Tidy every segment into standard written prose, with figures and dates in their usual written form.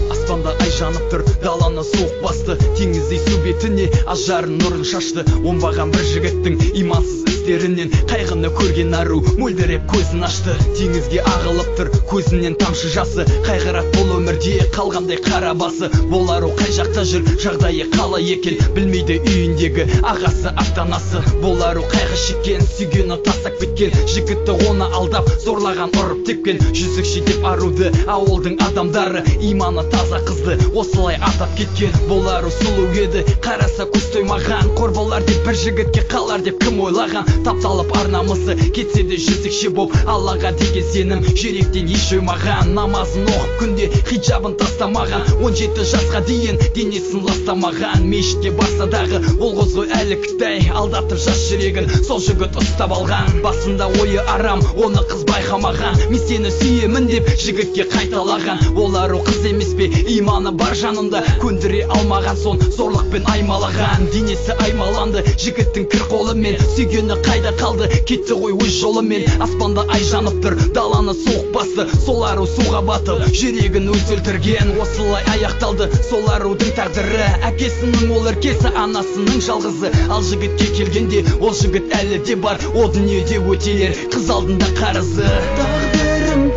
Аспанда ай жанып тұр, даланы суық басты. Теңіздей су бетіне ажарын нұрын шашты. Оңбаған бір жігіттің имансыз істерінен қайғыны көрген ару мөлдіреп көзін ашты. Теңізге ағылып тұр, көзінен тамшы жасы. Қайғырат бұл өмірде қалғандай қара басы. Бұл ару қай жақта жүр, жағдайы қалай екен, білмейді үйіндегі ағасы ата-анасы. Бұл ару қайғы шеккен, сүйгені тастап кеткен. Жігітті оны алдап, зорлаған, ұрып тепкен. Жүзікші деп аруды ауылдың адамдары, иманы таза қызды осылай атап кеткен. Бұл ару сұлу еді, қараса көз тоймаған. Қор болар деп бір жігітке қалар деп кім ойлаған. Тапталып арнамысы кетсе де жүзікші боп, Аллаға деген сенім жүректен еш оймаған. Намазын оқып күнде хиджабын тастамаған, 17 жасқа дейін денесін ластамаған. Мешітке барса дағы ол қыз ғой әлі кітай, алдатып жас жүрегін сол жігіт ұстап алған. Басында ойы арам, оны қыз байқамаған. Мен сені сүйемін деп жігітке қайталаған. Ол ару қыз емес пе, иманы бар жанында, көндіре алмаған сон зорлықпен аймалаған. Денесі аймаланды жігіттің кір қолымен, сүйгені қайда қалды, кетті ғой өз жолымен. Аспанда ай жанып тұр, даланы суық басты. Сол ару суға батып, жүрегін өз өлтірген. Осылай аяқталды сол арудың тағдыры. Әкесінің ол еркесі, анасының жалғызы. Ал жігітке келгенде ол жігіт әлі де бар, о дүниеде өтелер қыз алдында қарызы.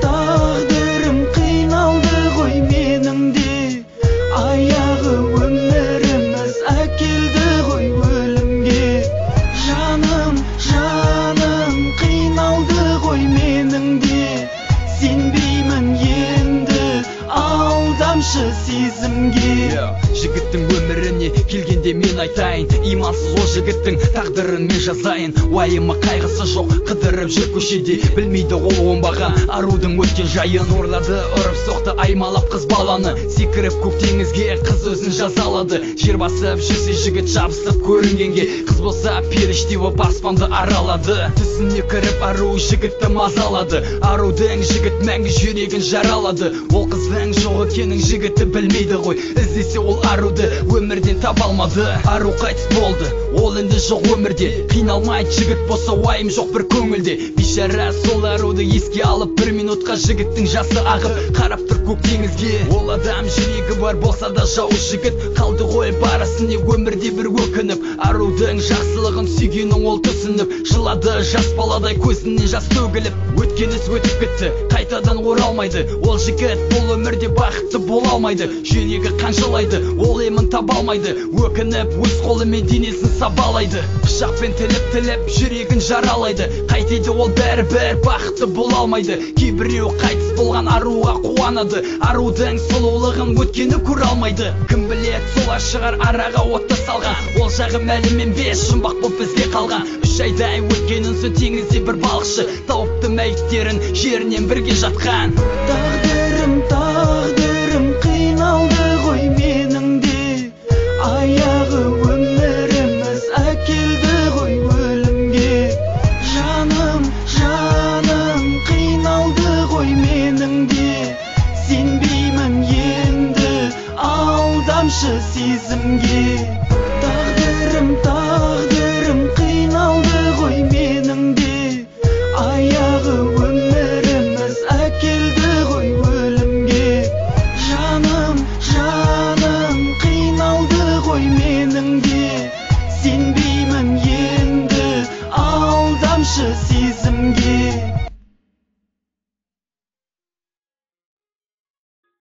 Тағдырым қиналды ғой менің де, аяғы өміріміз әкелді ғой өлімге. Жаным қиналды ғой менің де, сенбеймін енді алдамшы сезімге. Жігіттің өміріне келгенде мен айтайын, имансыз ол жігіттің тағдырын мен жазайын. Уайымы қайғысы жоқ, қыдырып жүр көшеде, білмейді ол оңбаған арудың өткен жайын. Орлады, ұрып соқты, аймалап қыз баланы, секіріп көк теңізге қыз өзін жазалады. Жер басып жүрсе жігіт жабысып көрінгенге, қыз болса періште боп аспанды аралады. Түсіне кіріп ару жігітті мазалады, арудың жігіт мәңгі жүрегін жаралады. Ол қыздың жоқ екенін жігіті білмейді ғой, іздесе ол аруды өмірден таба алмады. Ару қайтыс болды, ол енді жоқ өмірде, қиналмайды жігіт болса уайым жоқ бір көңілде. Бейшара сол аруды еске алып, бір минутқа жігіттің жасы ағып, қарап тұр көк теңізге. Ол адам жүрегі бар болса да жауыз жігіт, қалды ғой барысыне өмірде бір өкініп. Арудың жақсылығын сүйгенін ол түсініп, жылады жас баладай көзінен жас төгіліп. Өткен іс өтіп кетті, қайтадан оралмайды. Ол жігіт бұл өмірде бақытты бола алмайды, жүрегі қанжалайды, ол емін таба алмайды. Өкініп өз қолымен денесін сабалайды, пышақпен тіліп жүрегін жаралайды. Қайтеді ол бәрібір бақытты бола алмайды. Кейбіреу қайтыс болған аруға қуанады, арудың сұлулығын өткені көре алмайды. Кім білет солар шығар араға отты салған, ол жағы мәлімен бес жұмбақ боп бізге қалған. 3 айдай өткенін соң теңізде бір балықшы тауыпты мәйіттерін жерінен бірге жатқан. Тағдырым қиналды ғой менің де, аяғы өміріміз әкелді ғой өлімге. Жаным қиналды ғой менің де, сенбеймін енді алдамшы сезімге. Тағдырым қиналды ғой менің де, аяғы өміріміз әкелді ғой өлімге. Жаным қиналды ғой менің де, сенбеймін енді алдамшы сезімге.